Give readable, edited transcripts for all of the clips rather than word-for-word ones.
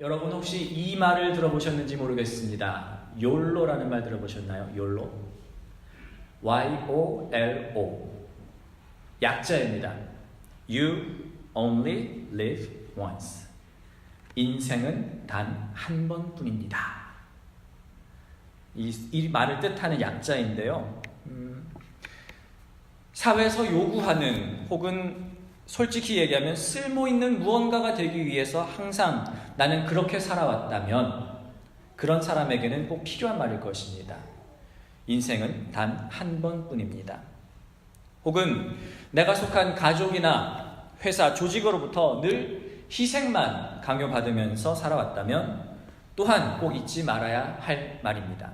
여러분 혹시 이 말을 들어보셨는지 모르겠습니다. YOLO라는 말 들어보셨나요? YOLO. Y-O-L-O. 약자입니다. You only live once. 인생은 단 한 번뿐입니다. 이 말을 뜻하는 약자인데요. 사회에서 요구하는 혹은 솔직히 얘기하면 쓸모있는 무언가가 되기 위해서 항상 나는 그렇게 살아왔다면 그런 사람에게는 꼭 필요한 말일 것입니다. 인생은 단 한 번뿐입니다. 혹은 내가 속한 가족이나 회사, 조직으로부터 늘 희생만 강요받으면서 살아왔다면 또한 꼭 잊지 말아야 할 말입니다.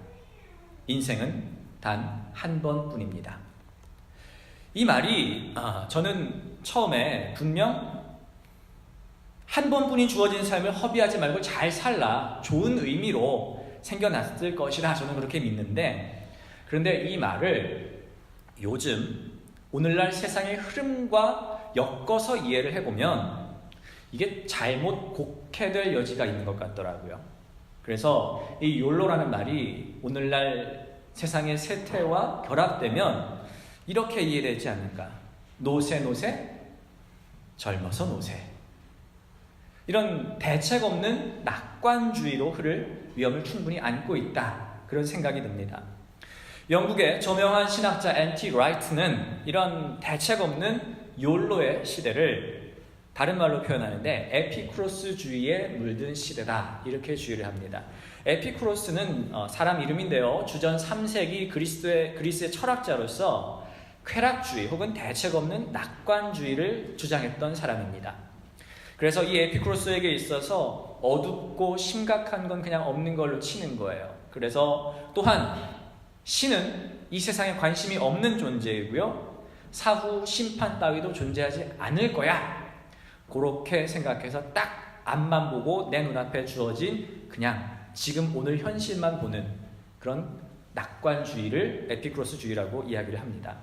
인생은 단 한 번뿐입니다. 이 말이 저는 처음에 분명 한 번뿐이 주어진 삶을 허비하지 말고 잘 살라, 좋은 의미로 생겨났을 것이라 저는 그렇게 믿는데, 그런데 이 말을 요즘 오늘날 세상의 흐름과 엮어서 이해를 해보면 이게 잘못 곡해될 여지가 있는 것 같더라고요. 그래서 이 욜로라는 말이 오늘날 세상의 세태와 결합되면 이렇게 이해되지 않는가. 노세 젊어서 노세. 이런 대책 없는 낙관주의로 흐를 위험을 충분히 안고 있다, 그런 생각이 듭니다. 영국의 저명한 신학자 N.T. 라이트는 이런 대책 없는 욜로의 시대를 다른 말로 표현하는데 에피쿠로스주의에 물든 시대다, 이렇게 주의를 합니다. 에피쿠로스는 사람 이름인데요, 주전 3세기 그리스의 철학자로서 쾌락주의 혹은 대책 없는 낙관주의를 주장했던 사람입니다. 그래서 이 에피쿠로스에게 있어서 어둡고 심각한 건 그냥 없는 걸로 치는 거예요. 그래서 또한 신은 이 세상에 관심이 없는 존재이고요, 사후 심판 따위도 존재하지 않을 거야, 그렇게 생각해서 딱 앞만 보고 내 눈앞에 주어진 그냥 지금 오늘 현실만 보는 그런 낙관주의를 에피쿠로스주의라고 이야기를 합니다.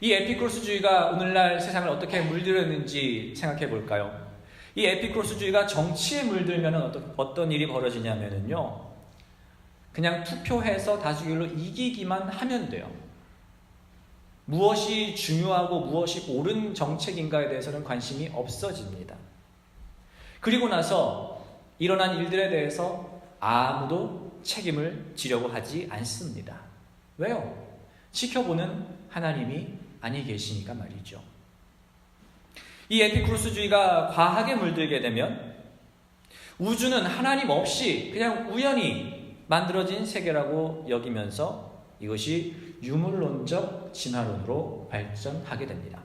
이 에피쿠로스주의가 오늘날 세상을 어떻게 물들었는지 생각해 볼까요? 이 에피쿠로스주의가 정치에 물들면 어떤 일이 벌어지냐면요, 그냥 투표해서 다수결로 이기기만 하면 돼요. 무엇이 중요하고 무엇이 옳은 정책인가에 대해서는 관심이 없어집니다. 그리고 나서 일어난 일들에 대해서 아무도 책임을 지려고 하지 않습니다. 왜요? 지켜보는 하나님이 아니 계시니까 말이죠. 이 에피쿠로스주의가 과하게 물들게 되면 우주는 하나님 없이 그냥 우연히 만들어진 세계라고 여기면서 이것이 유물론적 진화론으로 발전하게 됩니다.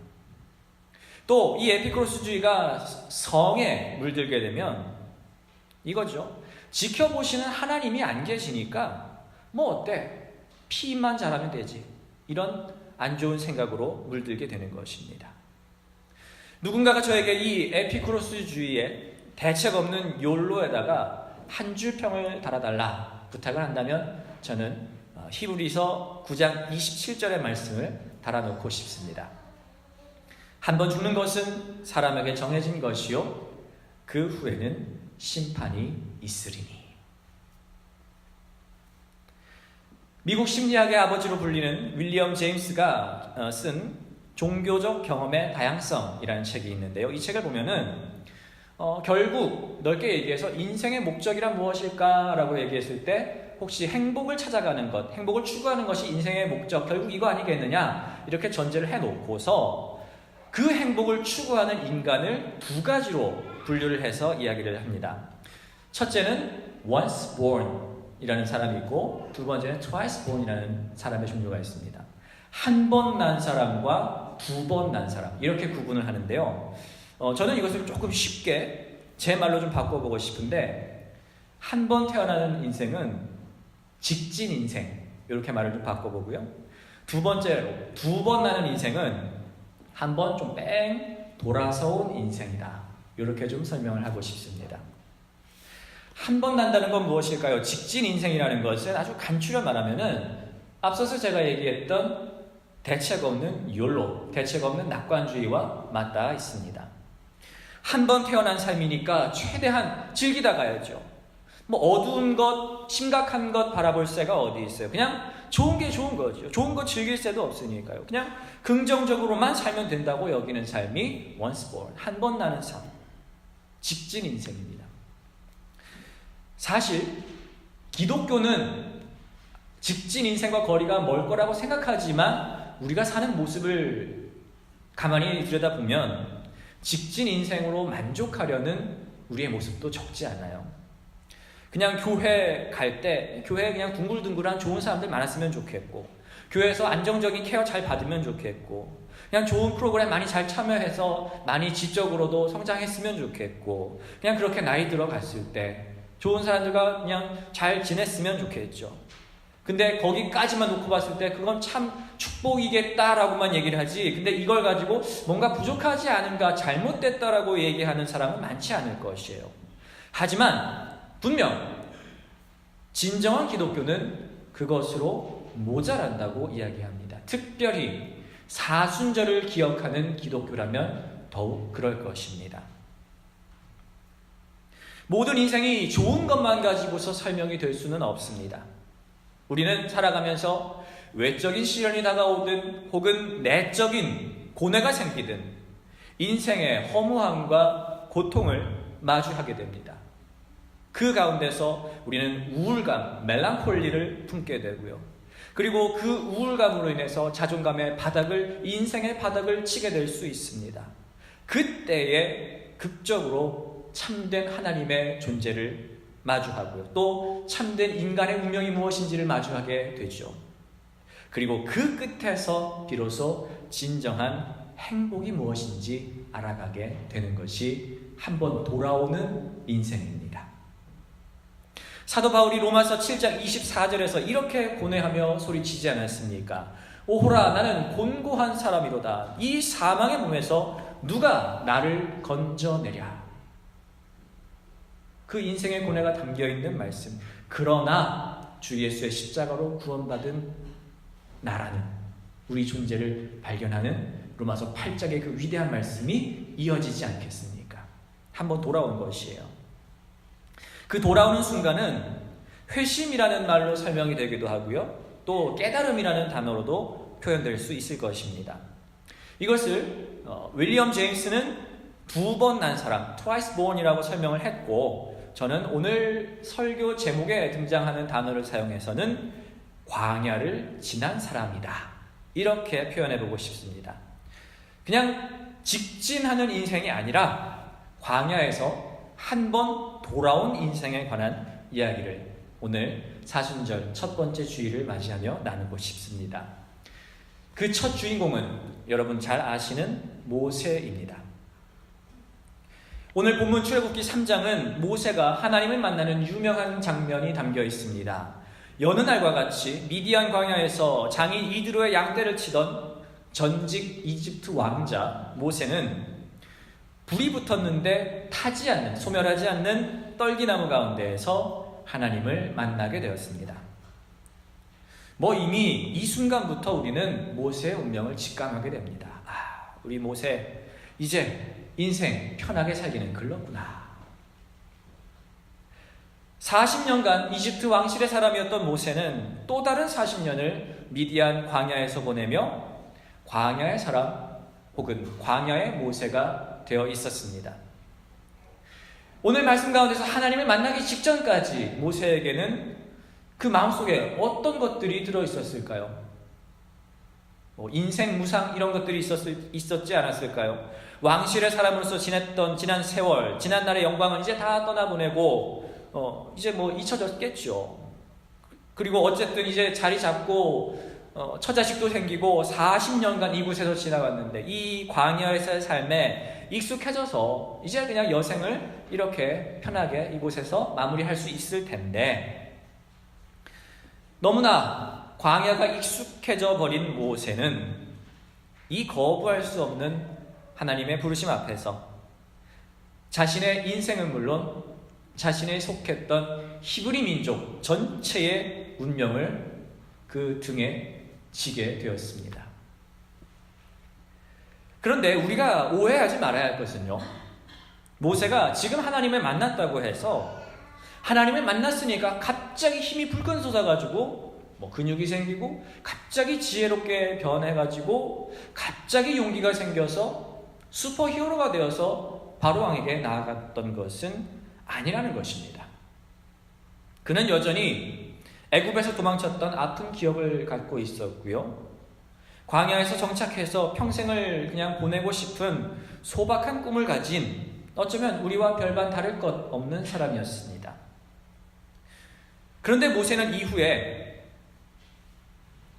또 이 에피쿠로스주의가 성에 물들게 되면 이거죠. 지켜보시는 하나님이 안 계시니까 뭐 어때? 피만 잘하면 되지. 이런 안 좋은 생각으로 물들게 되는 것입니다. 누군가가 저에게 이 에피쿠로스주의의 대책 없는 욜로에다가 한 줄 평을 달아달라 부탁을 한다면 저는 히브리서 9장 27절의 말씀을 달아놓고 싶습니다. 한 번 죽는 것은 사람에게 정해진 것이요 그 후에는 심판이 있으리니. 미국 심리학의 아버지로 불리는 윌리엄 제임스가 쓴 종교적 경험의 다양성이라는 책이 있는데요, 이 책을 보면은 결국 넓게 얘기해서 인생의 목적이란 무엇일까라고 얘기했을 때 혹시 행복을 찾아가는 것, 행복을 추구하는 것이 인생의 목적, 결국 이거 아니겠느냐, 이렇게 전제를 해놓고서 그 행복을 추구하는 인간을 두 가지로 분류를 해서 이야기를 합니다. 첫째는 once born 이라는 사람이 있고, 두 번째는 twice born 이라는 사람의 종류가 있습니다. 한 번 난 사람과 두 번 난 사람, 이렇게 구분을 하는데요, 저는 이것을 조금 쉽게 제 말로 좀 바꿔보고 싶은데, 한 번 태어나는 인생은 직진 인생, 이렇게 말을 좀 바꿔보고요, 두 번째로 두 번 나는 인생은 한 번 좀 뺑 돌아서 온 인생이다, 이렇게 좀 설명을 하고 싶습니다. 한 번 난다는 건 무엇일까요? 직진 인생이라는 것은 아주 간추려 말하면은 앞서서 제가 얘기했던 대책 없는 욜로, 대책 없는 낙관주의와 맞닿아 있습니다. 한 번 태어난 삶이니까 최대한 즐기다 가야죠. 뭐 어두운 것, 심각한 것 바라볼 새가 어디 있어요. 그냥 좋은 게 좋은 거죠. 좋은 거 즐길 새도 없으니까요. 그냥 긍정적으로만 살면 된다고 여기는 삶이 once born, 한 번 나는 삶, 직진 인생입니다. 사실 기독교는 직진 인생과 거리가 멀 거라고 생각하지만 우리가 사는 모습을 가만히 들여다보면 직진 인생으로 만족하려는 우리의 모습도 적지 않아요. 그냥 교회 갈 때 교회에 그냥 둥글둥글한 좋은 사람들 많았으면 좋겠고, 교회에서 안정적인 케어 잘 받으면 좋겠고, 그냥 좋은 프로그램 많이 잘 참여해서 많이 지적으로도 성장했으면 좋겠고, 그냥 그렇게 나이 들어갔을 때 좋은 사람들과 그냥 잘 지냈으면 좋겠죠. 근데 거기까지만 놓고 봤을 때 그건 참 축복이겠다라고만 얘기를 하지, 근데 이걸 가지고 뭔가 부족하지 않은가, 잘못됐다라고 얘기하는 사람은 많지 않을 것이에요. 하지만 분명 진정한 기독교는 그것으로 모자란다고 이야기합니다. 특별히 사순절을 기억하는 기독교라면 더욱 그럴 것입니다. 모든 인생이 좋은 것만 가지고서 설명이 될 수는 없습니다. 우리는 살아가면서 외적인 시련이 다가오든 혹은 내적인 고뇌가 생기든 인생의 허무함과 고통을 마주하게 됩니다. 그 가운데서 우리는 우울감, 멜랑콜리를 품게 되고요. 그리고 그 우울감으로 인해서 자존감의 바닥을, 인생의 바닥을 치게 될 수 있습니다. 그때에 극적으로 참된 하나님의 존재를 마주하고요. 또 참된 인간의 운명이 무엇인지를 마주하게 되죠. 그리고 그 끝에서 비로소 진정한 행복이 무엇인지 알아가게 되는 것이 한번 돌아오는 인생입니다. 사도 바울이 로마서 7장 24절에서 이렇게 고뇌하며 소리치지 않았습니까? 오호라, 나는 곤고한 사람이로다. 이 사망의 몸에서 누가 나를 건져내랴. 그 인생의 고뇌가 담겨있는 말씀. 그러나 주 예수의 십자가로 구원받은 나라는, 우리 존재를 발견하는 로마서 8장의 그 위대한 말씀이 이어지지 않겠습니까? 한번 돌아온 것이에요. 그 돌아오는 순간은 회심이라는 말로 설명이 되기도 하고요. 또 깨달음이라는 단어로도 표현될 수 있을 것입니다. 이것을 윌리엄 제임스는 2번 난 사람, twice born이라고 설명을 했고, 저는 오늘 설교 제목에 등장하는 단어를 사용해서는 광야를 지난 사람이다, 이렇게 표현해보고 싶습니다. 그냥 직진하는 인생이 아니라 광야에서 한 번 돌아온 인생에 관한 이야기를 오늘 사순절 첫 번째 주일을 맞이하며 나누고 싶습니다. 그 첫 주인공은 여러분 잘 아시는 모세입니다. 오늘 본문 출애굽기 3장은 모세가 하나님을 만나는 유명한 장면이 담겨 있습니다. 여느 날과 같이 미디안 광야에서 장인 이드로의 양떼를 치던 전직 이집트 왕자 모세는 불이 붙었는데 타지 않는, 소멸하지 않는 떨기나무 가운데에서 하나님을 만나게 되었습니다. 이미 이 순간부터 우리는 모세의 운명을 직감하게 됩니다. 우리 모세 이제 인생 편하게 살기는 글렀구나. 40년간 이집트 왕실의 사람이었던 모세는 또 다른 40년을 미디안 광야에서 보내며 광야의 사람 혹은 광야의 모세가 되어 있었습니다. 오늘 말씀 가운데서 하나님을 만나기 직전까지 모세에게는 그 마음속에 어떤 것들이 들어있었을까요? 인생 무상 이런 것들이 있었지 않았을까요? 왕실의 사람으로서 지냈던 지난 세월, 지난날의 영광은 이제 다 떠나보내고 이제 잊혀졌겠죠. 그리고 어쨌든 이제 자리 잡고 처자식도 생기고 40년간 이곳에서 지나갔는데 이 광야에서의 삶에 익숙해져서 이제 그냥 여생을 이렇게 편하게 이곳에서 마무리할 수 있을 텐데, 너무나 광야가 익숙해져 버린 모세는 이 거부할 수 없는 하나님의 부르심 앞에서 자신의 인생은 물론 자신의 속했던 히브리 민족 전체의 운명을 그 등에 지게 되었습니다. 그런데 우리가 오해하지 말아야 할 것은요, 모세가 지금 하나님을 만났다고 해서 하나님을 만났으니까 갑자기 힘이 불끈 솟아가지고 근육이 생기고 갑자기 지혜롭게 변해가지고 갑자기 용기가 생겨서 슈퍼히어로가 되어서 바로왕에게 나아갔던 것은 아니라는 것입니다. 그는 여전히 애굽에서 도망쳤던 아픈 기억을 갖고 있었고요. 광야에서 정착해서 평생을 그냥 보내고 싶은 소박한 꿈을 가진 어쩌면 우리와 별반 다를 것 없는 사람이었습니다. 그런데 모세는 이후에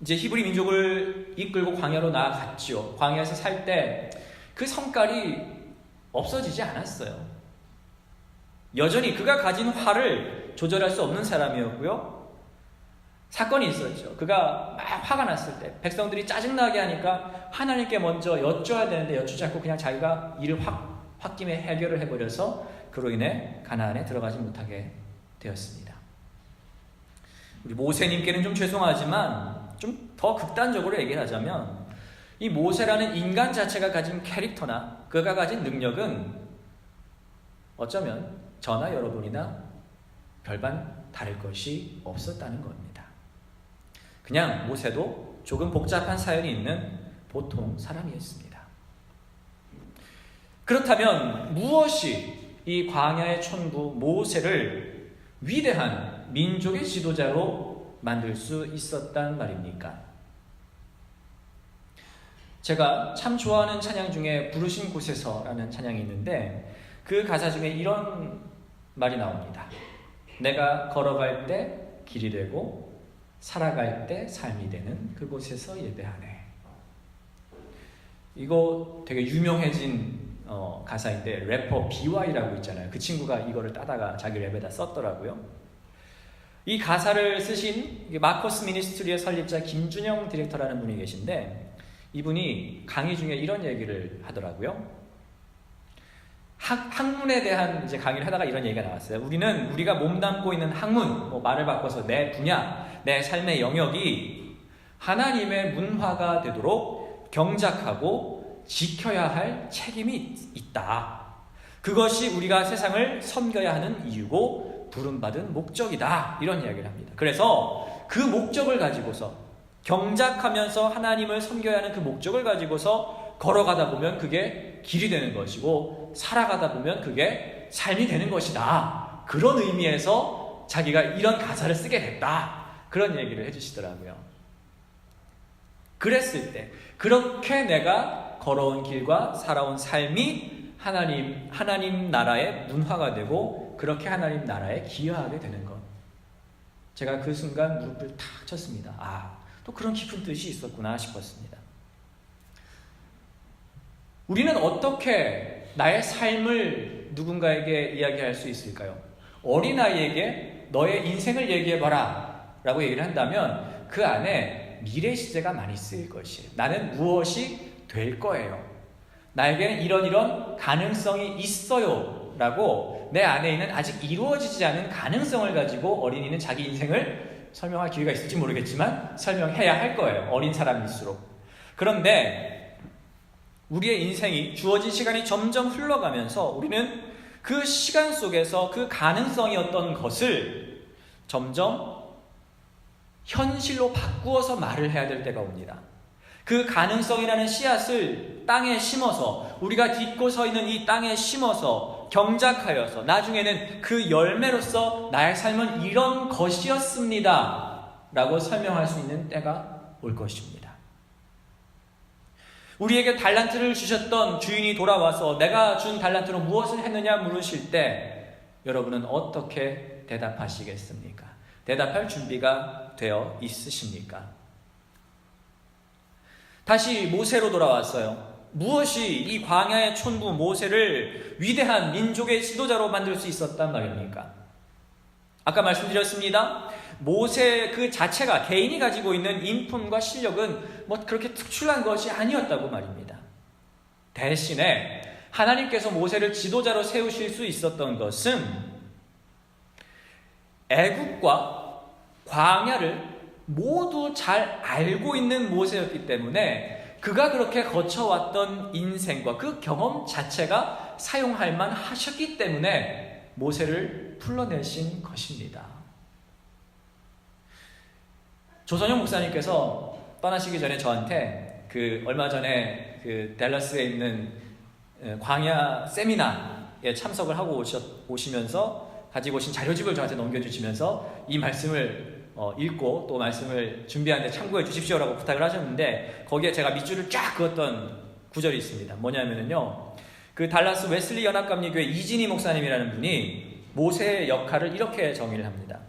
이제 히브리 민족을 이끌고 광야로 나아갔죠. 광야에서 살 때 그 성깔이 없어지지 않았어요. 여전히 그가 가진 화를 조절할 수 없는 사람이었고요. 사건이 있었죠. 그가 막 화가 났을 때 백성들이 짜증나게 하니까 하나님께 먼저 여쭤야 되는데 여쭈지 않고 그냥 자기가 일을 홧김에 해결을 해버려서 그로 인해 가나안에 들어가지 못하게 되었습니다. 우리 모세님께는 좀 죄송하지만 좀 더 극단적으로 얘기를 하자면 이 모세라는 인간 자체가 가진 캐릭터나 그가 가진 능력은 어쩌면 저나 여러분이나 별반 다를 것이 없었다는 겁니다. 그냥 모세도 조금 복잡한 사연이 있는 보통 사람이었습니다. 그렇다면 무엇이 이 광야의 촌부 모세를 위대한 민족의 지도자로 만들 수 있었단 말입니까? 제가 참 좋아하는 찬양 중에 부르신 곳에서라는 찬양이 있는데 그 가사 중에 이런 말이 나옵니다. 내가 걸어갈 때 길이 되고 살아갈 때 삶이 되는 그곳에서 예배하네. 이거 되게 유명해진 가사인데 래퍼 BY라고 있잖아요. 그 친구가 이거를 따다가 자기 랩에다 썼더라고요. 이 가사를 쓰신 마커스 미니스트리의 설립자 김준영 디렉터라는 분이 계신데 이분이 강의 중에 이런 얘기를 하더라고요. 학문에 대한 이제 강의를 하다가 이런 얘기가 나왔어요. 우리가 몸담고 있는 학문, 말을 바꿔서 내 분야, 내 삶의 영역이 하나님의 문화가 되도록 경작하고 지켜야 할 책임이 있다. 그것이 우리가 세상을 섬겨야 하는 이유고 부름받은 목적이다. 이런 이야기를 합니다. 그래서 그 목적을 가지고서 경작하면서 하나님을 섬겨야 하는 그 목적을 가지고서 걸어가다 보면 그게 길이 되는 것이고 살아가다 보면 그게 삶이 되는 것이다. 그런 의미에서 자기가 이런 가사를 쓰게 됐다. 그런 얘기를 해주시더라고요. 그랬을 때 그렇게 내가 걸어온 길과 살아온 삶이 하나님 나라의 문화가 되고 그렇게 하나님 나라에 기여하게 되는 것. 제가 그 순간 무릎을 탁 쳤습니다. 또 그런 깊은 뜻이 있었구나 싶었습니다. 우리는 어떻게 나의 삶을 누군가에게 이야기할 수 있을까요? 어린아이에게 너의 인생을 얘기해봐라 라고 얘기를 한다면 그 안에 미래 시제가 많이 쓰일 것이에요. 나는 무엇이 될 거예요. 나에게는 이런 가능성이 있어요 라고 내 안에 있는 아직 이루어지지 않은 가능성을 가지고 어린이는 자기 인생을 설명할 기회가 있을지 모르겠지만 설명해야 할 거예요. 어린 사람일수록. 그런데 우리의 인생이 주어진 시간이 점점 흘러가면서 우리는 그 시간 속에서 그 가능성이었던 것을 점점 현실로 바꾸어서 말을 해야 될 때가 옵니다. 그 가능성이라는 씨앗을 땅에 심어서 우리가 딛고 서 있는 이 땅에 심어서 경작하여서 나중에는 그 열매로서 나의 삶은 이런 것이었습니다 라고 설명할 수 있는 때가 올 것입니다. 우리에게 달란트를 주셨던 주인이 돌아와서 내가 준 달란트로 무엇을 했느냐 물으실 때 여러분은 어떻게 대답하시겠습니까? 대답할 준비가 되어 있으십니까? 다시 모세로 돌아왔어요. 무엇이 이 광야의 촌부 모세를 위대한 민족의 지도자로 만들 수 있었단 말입니까? 아까 말씀드렸습니다. 모세 그 자체가 개인이 가지고 있는 인품과 실력은 그렇게 특출난 것이 아니었다고 말입니다. 대신에 하나님께서 모세를 지도자로 세우실 수 있었던 것은 애굽과 광야를 모두 잘 알고 있는 모세였기 때문에 그가 그렇게 거쳐왔던 인생과 그 경험 자체가 사용할 만하셨기 때문에 모세를 불러내신 것입니다. 조선영 목사님께서 떠나시기 전에 저한테 얼마 전에 댈러스에 있는 광야 세미나에 참석을 하고 오시면서 가지고 오신 자료집을 저한테 넘겨주시면서 이 말씀을 읽고 또 말씀을 준비하는데 참고해 주십시오라고 부탁을 하셨는데, 거기에 제가 밑줄을 쫙 그었던 구절이 있습니다. 뭐냐면요, 달라스 웨슬리 연합감리교회 이진희 목사님이라는 분이 모세의 역할을 이렇게 정의를 합니다.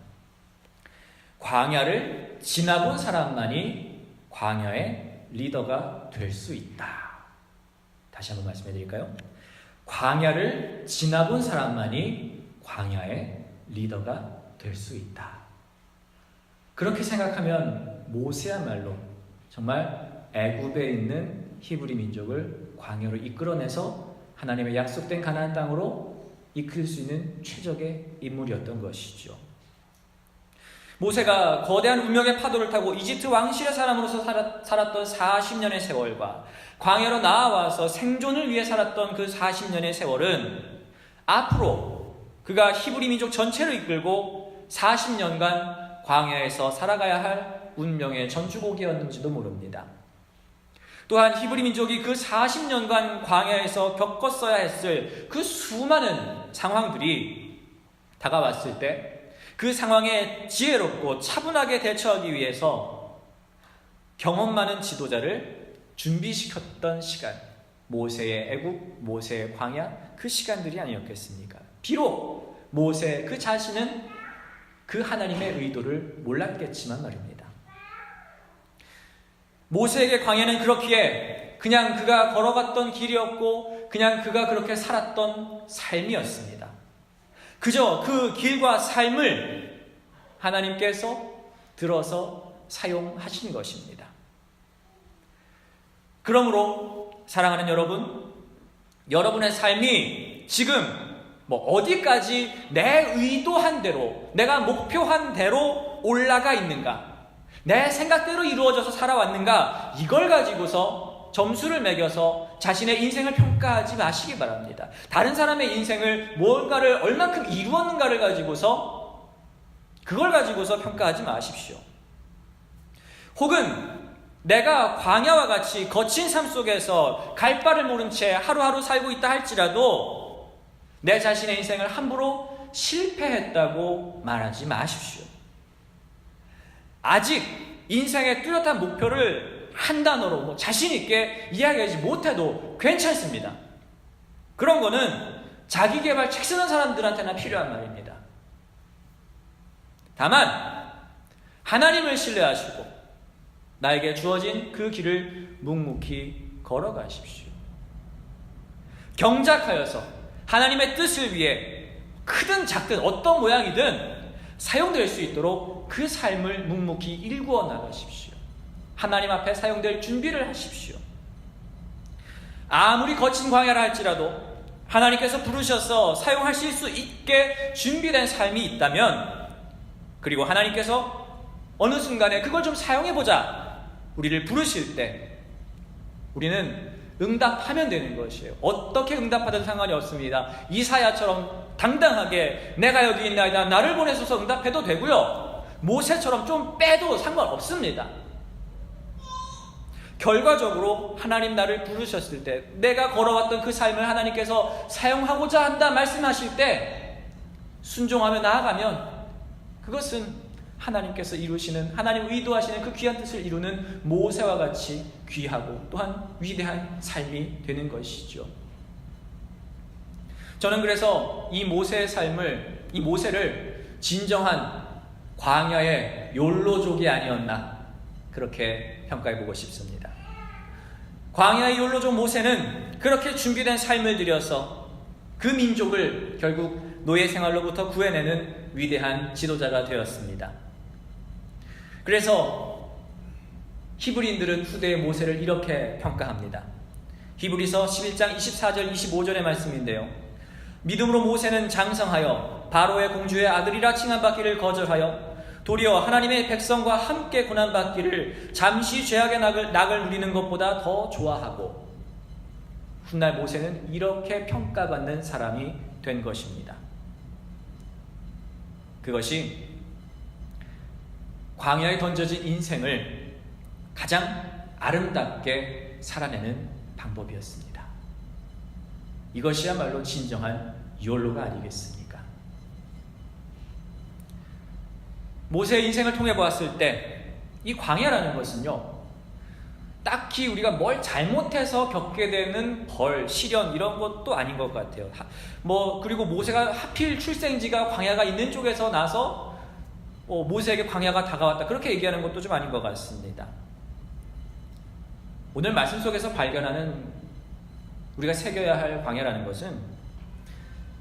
광야를 지나본 사람만이 광야의 리더가 될 수 있다. 다시 한번 말씀해 드릴까요? 광야를 지나본 사람만이 광야의 리더가 될 수 있다. 그렇게 생각하면 모세야말로 정말 애굽에 있는 히브리 민족을 광야로 이끌어내서 하나님의 약속된 가나안 땅으로 이끌 수 있는 최적의 인물이었던 것이죠. 모세가 거대한 운명의 파도를 타고 이집트 왕실의 사람으로서 살았던 40년의 세월과 광야로 나아와서 생존을 위해 살았던 그 40년의 세월은 앞으로 그가 히브리 민족 전체를 이끌고 40년간 광야에서 살아가야 할 운명의 전주곡이었는지도 모릅니다. 또한 히브리 민족이 그 40년간 광야에서 겪었어야 했을 그 수많은 상황들이 다가왔을 때 그 상황에 지혜롭고 차분하게 대처하기 위해서 경험 많은 지도자를 준비시켰던 시간, 모세의 애굽, 모세의 광야, 그 시간들이 아니었겠습니까? 비록 모세 그 자신은 그 하나님의 의도를 몰랐겠지만 말입니다. 모세에게 광야는 그렇기에 그냥 그가 걸어갔던 길이었고 그냥 그가 그렇게 살았던 삶이었습니다. 그저 그 길과 삶을 하나님께서 들어서 사용하신 것입니다. 그러므로 사랑하는 여러분, 여러분의 삶이 지금 어디까지 내 의도한 대로, 내가 목표한 대로 올라가 있는가, 내 생각대로 이루어져서 살아왔는가, 이걸 가지고서 점수를 매겨서 자신의 인생을 평가하지 마시기 바랍니다. 다른 사람의 인생을 뭔가를 얼만큼 이루었는가를 가지고서, 그걸 가지고서 평가하지 마십시오. 혹은 내가 광야와 같이 거친 삶 속에서 갈 바를 모른 채 하루하루 살고 있다 할지라도 내 자신의 인생을 함부로 실패했다고 말하지 마십시오. 아직 인생의 뚜렷한 목표를 한 단어로 자신 있게 이야기하지 못해도 괜찮습니다. 그런 거는 자기개발 책 쓰는 사람들한테나 필요한 말입니다. 다만 하나님을 신뢰하시고 나에게 주어진 그 길을 묵묵히 걸어가십시오. 경작하여서 하나님의 뜻을 위해 크든 작든 어떤 모양이든 사용될 수 있도록 그 삶을 묵묵히 일구어 나가십시오. 하나님 앞에 사용될 준비를 하십시오. 아무리 거친 광야라 할지라도 하나님께서 부르셔서 사용하실 수 있게 준비된 삶이 있다면, 그리고 하나님께서 어느 순간에 그걸 좀 사용해보자 우리를 부르실 때 우리는 응답하면 되는 것이에요. 어떻게 응답하든 상관이 없습니다. 이사야처럼 당당하게 내가 여기 있나이다 나를 보내소서 응답해도 되고요, 모세처럼 좀 빼도 상관없습니다. 결과적으로 하나님 나를 부르셨을 때, 내가 걸어왔던 그 삶을 하나님께서 사용하고자 한다 말씀하실 때 순종하며 나아가면 그것은 하나님께서 이루시는, 하나님 의도하시는 그 귀한 뜻을 이루는 모세와 같이 귀하고 또한 위대한 삶이 되는 것이죠. 저는 그래서 이 모세의 삶을, 이 모세를 진정한 광야의 욜로족이 아니었나 그렇게 평가해보고 싶습니다. 광야의 욜로족 모세는 그렇게 준비된 삶을 들여서 그 민족을 결국 노예 생활로부터 구해내는 위대한 지도자가 되었습니다. 그래서 히브리인들은 후대의 모세를 이렇게 평가합니다. 히브리서 11장 24절 25절의 말씀인데요, 믿음으로 모세는 장성하여 바로의 공주의 아들이라 칭함받기를 거절하여 도리어 하나님의 백성과 함께 고난받기를 잠시 죄악의 낙을 누리는 것보다 더 좋아하고, 훗날 모세는 이렇게 평가받는 사람이 된 것입니다. 그것이 광야에 던져진 인생을 가장 아름답게 살아내는 방법이었습니다. 이것이야말로 진정한 욜로가 아니겠습니까? 모세의 인생을 통해 보았을 때 이 광야라는 것은요, 딱히 우리가 뭘 잘못해서 겪게 되는 벌, 시련 이런 것도 아닌 것 같아요. 그리고 모세가 하필 출생지가 광야가 있는 쪽에서 나서 모세에게 광야가 다가왔다, 그렇게 얘기하는 것도 좀 아닌 것 같습니다. 오늘 말씀 속에서 발견하는 우리가 새겨야 할 광야라는 것은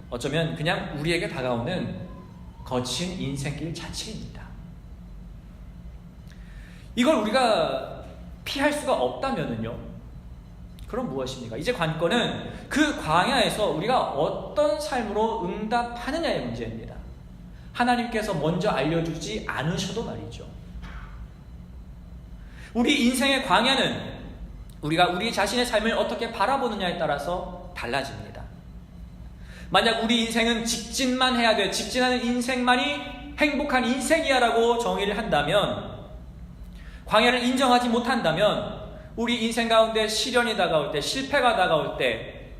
어쩌면 그냥 우리에게 다가오는 거친 인생길 자체입니다. 이걸 우리가 피할 수가 없다면은요, 그럼 무엇입니까? 이제 관건은 그 광야에서 우리가 어떤 삶으로 응답하느냐의 문제입니다. 하나님께서 먼저 알려주지 않으셔도 말이죠. 우리 인생의 광야는 우리가 우리 자신의 삶을 어떻게 바라보느냐에 따라서 달라집니다. 만약 우리 인생은 직진만 해야 돼, 직진하는 인생만이 행복한 인생이야 라고 정의를 한다면, 광야를 인정하지 못한다면 우리 인생 가운데 시련이 다가올 때, 실패가 다가올 때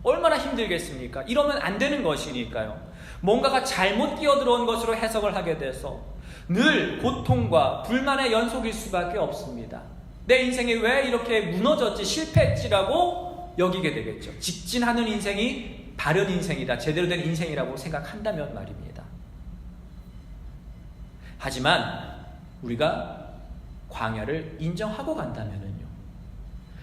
얼마나 힘들겠습니까? 이러면 안 되는 것이니까요. 뭔가가 잘못 끼어들어온 것으로 해석을 하게 돼서 늘 고통과 불만의 연속일 수밖에 없습니다. 내 인생이 왜 이렇게 무너졌지, 실패했지라고 여기게 되겠죠. 직진하는 인생이 바른 인생이다, 제대로 된 인생이라고 생각한다면 말입니다. 하지만 우리가 광야를 인정하고 간다면은요,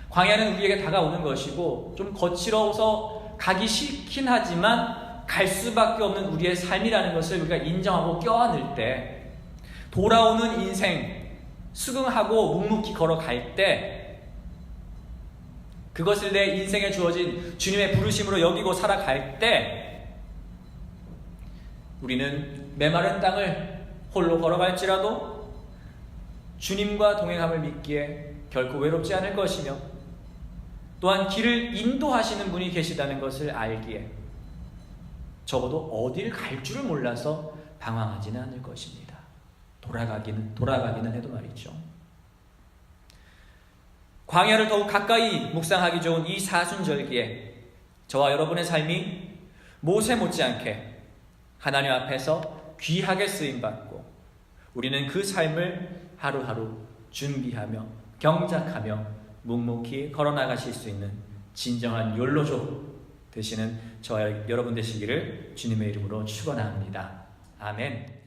광야는 우리에게 다가오는 것이고 좀 거칠어서 가기 싫긴 하지만 갈 수밖에 없는 우리의 삶이라는 것을 우리가 인정하고 껴안을 때, 돌아오는 인생 수긍하고 묵묵히 걸어갈 때, 그것을 내 인생에 주어진 주님의 부르심으로 여기고 살아갈 때, 우리는 메마른 땅을 홀로 걸어갈지라도 주님과 동행함을 믿기에 결코 외롭지 않을 것이며, 또한 길을 인도하시는 분이 계시다는 것을 알기에 적어도 어딜 갈 줄을 몰라서 방황하지는 않을 것입니다. 돌아가기는 해도 말이죠. 광야를 더욱 가까이 묵상하기 좋은 이 사순절기에 저와 여러분의 삶이 모세 못지않게 하나님 앞에서 귀하게 쓰임받고, 우리는 그 삶을 하루하루 준비하며 경작하며 묵묵히 걸어나가실 수 있는 진정한 욜로족 되시는 저와 여러분 되시기를 주님의 이름으로 축원합니다. 아멘.